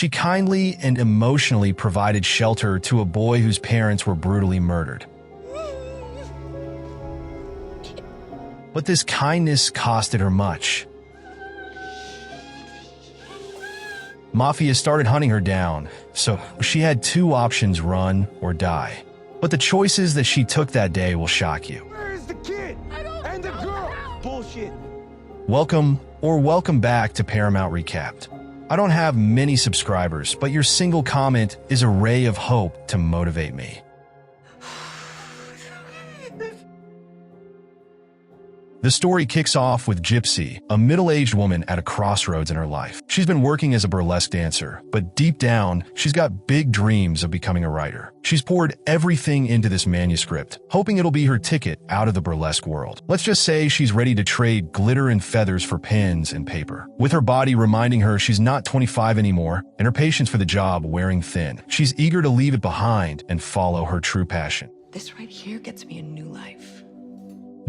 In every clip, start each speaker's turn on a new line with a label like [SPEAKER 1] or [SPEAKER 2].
[SPEAKER 1] She kindly and emotionally provided shelter to a boy whose parents were brutally murdered. But this kindness costed her much. Mafia started hunting her down, so she had two options: run or die. But the choices that she took that day will shock you.
[SPEAKER 2] Where is the kid? And the girl? Bullshit.
[SPEAKER 1] Welcome back to Paramount Recapped. I don't have many subscribers, but your single comment is a ray of hope to motivate me. The story kicks off with Gypsy, a middle-aged woman at a crossroads in her life. She's been working as a burlesque dancer, but deep down, she's got big dreams of becoming a writer. She's poured everything into this manuscript, hoping it'll be her ticket out of the burlesque world. Let's just say she's ready to trade glitter and feathers for pens and paper. With her body reminding her she's not 25 anymore, and her patience for the job wearing thin, she's eager to leave it behind and follow her true passion.
[SPEAKER 3] This right here gets me a new life.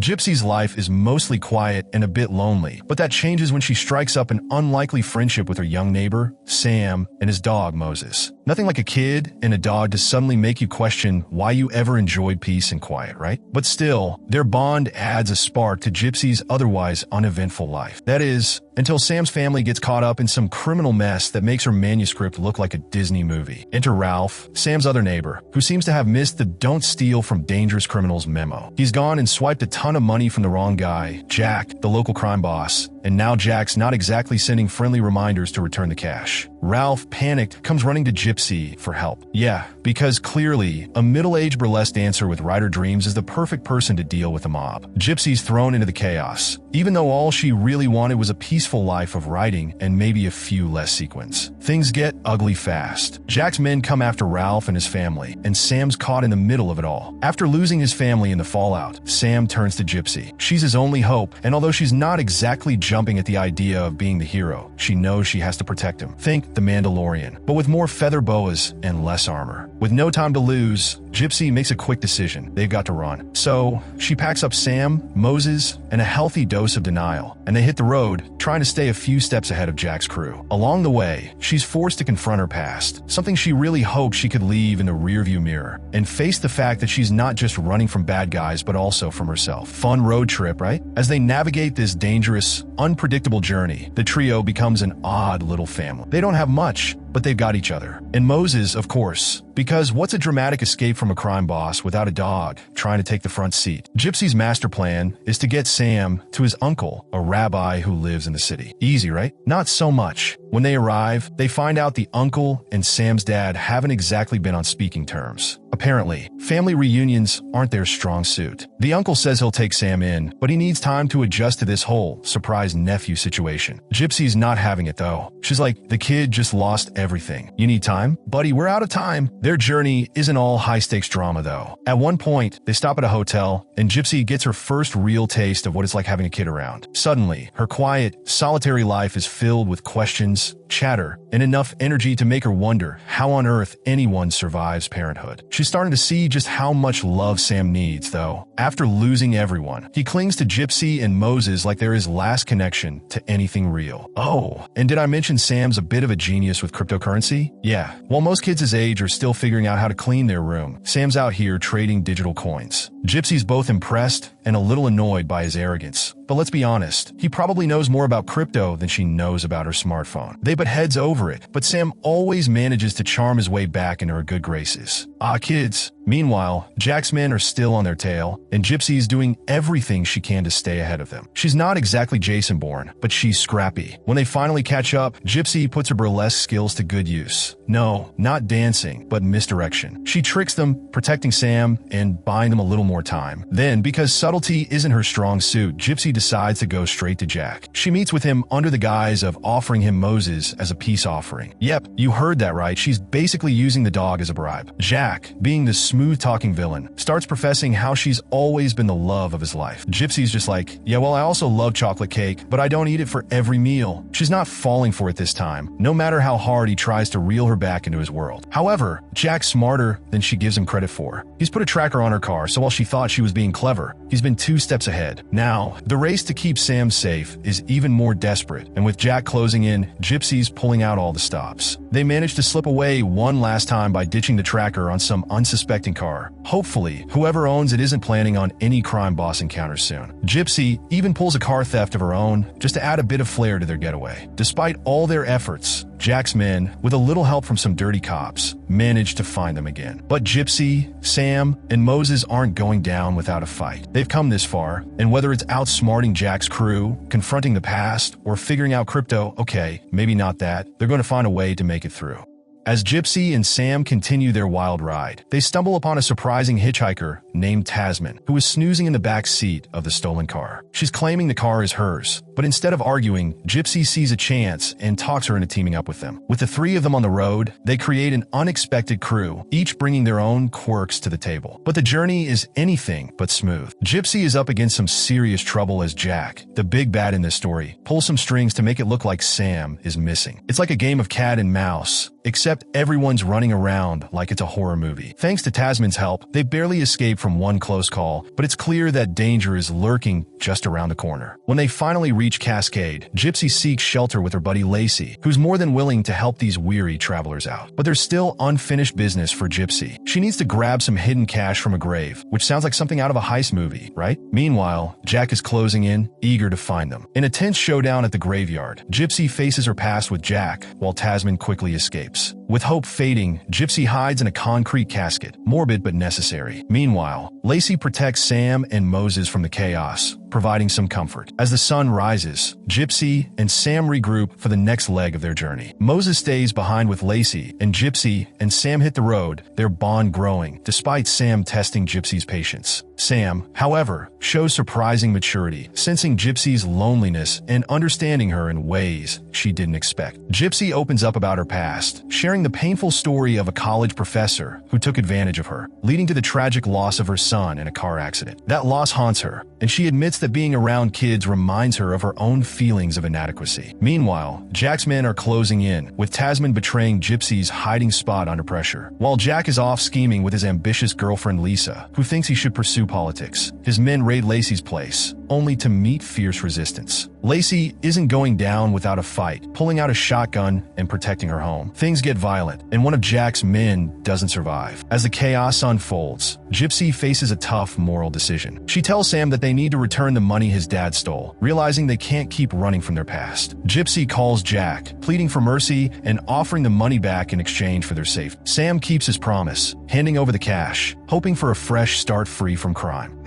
[SPEAKER 1] Gypsy's life is mostly quiet and a bit lonely, but that changes when she strikes up an unlikely friendship with her young neighbor, Sam, and his dog, Moses. Nothing like a kid and a dog to suddenly make you question why you ever enjoyed peace and quiet, right? But still, their bond adds a spark to Gypsy's otherwise uneventful life. That is, until Sam's family gets caught up in some criminal mess that makes her manuscript look like a Disney movie. Enter Ralph, Sam's other neighbor, who seems to have missed the "don't steal from dangerous criminals" memo. He's gone and swiped a ton of money from the wrong guy, Jack, the local crime boss, and now Jack's not exactly sending friendly reminders to return the cash. Ralph, panicked, comes running to Gypsy for help. Yeah, because clearly, a middle-aged burlesque dancer with writer dreams is the perfect person to deal with the mob. Gypsy's thrown into the chaos, even though all she really wanted was a peaceful life of writing and maybe a few less sequins. Things get ugly fast. Jack's men come after Ralph and his family, and Sam's caught in the middle of it all. After losing his family in the fallout, Sam turns to Gypsy. She's his only hope, and although she's not exactly jumping at the idea of being the hero, she knows she has to protect him. Think the Mandalorian, but with more feather boas and less armor. With no time to lose, Gypsy makes a quick decision. They've got to run. So, she packs up Sam, Moses, and a healthy dose of denial, and they hit the road, trying to stay a few steps ahead of Jack's crew. Along the way, she's forced to confront her past, something she really hoped she could leave in the rearview mirror, and face the fact that she's not just running from bad guys, but also from herself. Fun road trip, right? As they navigate this dangerous, unpredictable journey, the trio becomes an odd little family. They don't have much, but they've got each other. And Moses, of course, because what's a dramatic escape from a crime boss without a dog trying to take the front seat? Gypsy's master plan is to get Sam to his uncle, a rabbi who lives in the city. Easy, right? Not so much. When they arrive, they find out the uncle and Sam's dad haven't exactly been on speaking terms. Apparently, family reunions aren't their strong suit. The uncle says he'll take Sam in, but he needs time to adjust to this whole surprise nephew situation. Gypsy's not having it though. She's like, the kid just lost everything. You need time? Buddy, we're out of time. Their journey isn't all high-stakes drama though. At one point, they stop at a hotel, and Gypsy gets her first real taste of what it's like having a kid around. Suddenly, her quiet, solitary life is filled with questions, chatter, and enough energy to make her wonder how on earth anyone survives parenthood. She's starting to see just how much love Sam needs, though. After losing everyone, he clings to Gypsy and Moses like they're his last connection to anything real. Oh, and did I mention Sam's a bit of a genius with cryptocurrency? Yeah, while most kids his age are still figuring out how to clean their room, Sam's out here trading digital coins. Gypsy's both impressed and a little annoyed by his arrogance. But let's be honest, he probably knows more about crypto than she knows about her smartphone. They butt heads over it, but Sam always manages to charm his way back into her good graces. Ah, kids. Meanwhile, Jack's men are still on their tail, and Gypsy's doing everything she can to stay ahead of them. She's not exactly Jason Bourne, but she's scrappy. When they finally catch up, Gypsy puts her burlesque skills to good use. No, not dancing, but misdirection. She tricks them, protecting Sam and buying them a little more time. Then, because subtlety isn't her strong suit, Gypsy decides to go straight to Jack. She meets with him under the guise of offering him Moses as a peace offering. Yep, you heard that right. She's basically using the dog as a bribe. Jack, being the smooth-talking villain, starts professing how she's always been the love of his life. Gypsy's just like, yeah, well, I also love chocolate cake, but I don't eat it for every meal. She's not falling for it this time, no matter how hard he tries to reel her back into his world. However, Jack's smarter than she gives him credit for. He's put a tracker on her car, so while she thought she was being clever, he's been 2 steps ahead. Now, the race to keep Sam safe is even more desperate, and with Jack closing in, Gypsy's pulling out all the stops. They manage to slip away one last time by ditching the tracker on some unsuspecting car. Hopefully, whoever owns it isn't planning on any crime boss encounters soon. Gypsy even pulls a car theft of her own just to add a bit of flair to their getaway. Despite all their efforts, Jack's men, with a little help from some dirty cops, manage to find them again. But Gypsy, Sam, and Moses aren't going down without a fight. They've come this far, and whether it's outsmarting Jack's crew, confronting the past, or figuring out crypto, okay, maybe not that, they're going to find a way to make it through. As Gypsy and Sam continue their wild ride, they stumble upon a surprising hitchhiker named Tasman, who is snoozing in the back seat of the stolen car. She's claiming the car is hers, but instead of arguing, Gypsy sees a chance and talks her into teaming up with them. With the 3 of them on the road, they create an unexpected crew, each bringing their own quirks to the table. But the journey is anything but smooth. Gypsy is up against some serious trouble as Jack, the big bad in this story, pulls some strings to make it look like Sam is missing. It's like a game of cat and mouse, except everyone's running around like it's a horror movie. Thanks to Tasman's help, they barely escape from one close call, but it's clear that danger is lurking just around the corner. When they finally reach Cascade, Gypsy seeks shelter with her buddy Lacey, who's more than willing to help these weary travelers out. But there's still unfinished business for Gypsy. She needs to grab some hidden cash from a grave, which sounds like something out of a heist movie, right? Meanwhile, Jack is closing in, eager to find them. In a tense showdown at the graveyard, Gypsy faces her past with Jack, while Tasman quickly escapes. With hope fading, Gypsy hides in a concrete casket, morbid but necessary. Meanwhile, Lacey protects Sam and Moses from the chaos, providing some comfort. As the sun rises, Gypsy and Sam regroup for the next leg of their journey. Moses stays behind with Lacey, and Gypsy and Sam hit the road, their bond growing, despite Sam testing Gypsy's patience. Sam, however, shows surprising maturity, sensing Gypsy's loneliness and understanding her in ways she didn't expect. Gypsy opens up about her past, sharing the painful story of a college professor who took advantage of her, leading to the tragic loss of her son in a car accident. That loss haunts her, and she admits that being around kids reminds her of her own feelings of inadequacy. Meanwhile, Jack's men are closing in, with Tasman betraying Gypsy's hiding spot under pressure. While Jack is off scheming with his ambitious girlfriend Lisa, who thinks he should pursue politics, his men raid Lacey's place, only to meet fierce resistance. Lacey isn't going down without a fight, pulling out a shotgun and protecting her home. Things get violent, and one of Jack's men doesn't survive. As the chaos unfolds, Gypsy faces a tough moral decision. She tells Sam that they need to return the money his dad stole, realizing they can't keep running from their past. Gypsy calls Jack, pleading for mercy and offering the money back in exchange for their safety. Sam keeps his promise, handing over the cash, hoping for a fresh start free from crime.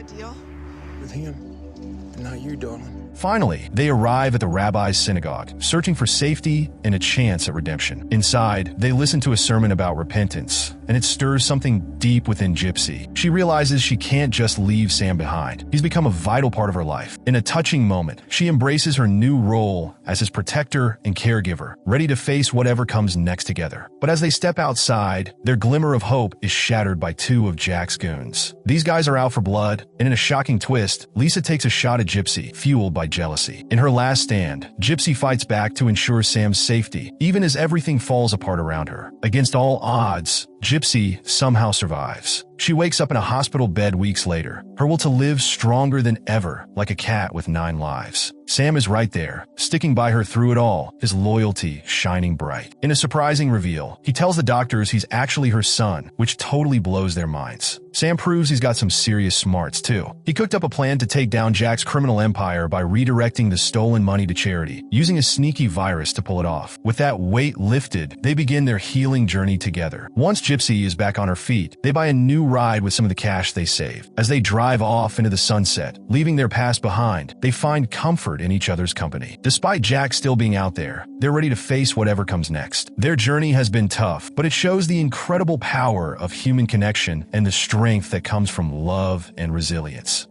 [SPEAKER 2] With him, not you, darling.
[SPEAKER 1] Finally, they arrive at the rabbi's synagogue, searching for safety and a chance at redemption. Inside, they listen to a sermon about repentance, and it stirs something deep within Gypsy. She realizes she can't just leave Sam behind. He's become a vital part of her life. In a touching moment, she embraces her new role as his protector and caregiver, ready to face whatever comes next together. But as they step outside, their glimmer of hope is shattered by 2 of Jack's goons. These guys are out for blood, and in a shocking twist, Lisa takes a shot at Gypsy, fueled by jealousy. In her last stand, Gypsy fights back to ensure Sam's safety, even as everything falls apart around her. Against all odds, Gypsy somehow survives. She wakes up in a hospital bed weeks later, her will to live stronger than ever, like a cat with 9 lives. Sam is right there, sticking by her through it all, his loyalty shining bright. In a surprising reveal, he tells the doctors he's actually her son, which totally blows their minds. Sam proves he's got some serious smarts, too. He cooked up a plan to take down Jack's criminal empire by redirecting the stolen money to charity, using a sneaky virus to pull it off. With that weight lifted, they begin their healing journey together. Once Gypsy is back on her feet, they buy a new ride with some of the cash they saved. As they drive off into the sunset, leaving their past behind, they find comfort in each other's company. Despite Jack still being out there, they're ready to face whatever comes next. Their journey has been tough, but it shows the incredible power of human connection and the strength that comes from love and resilience.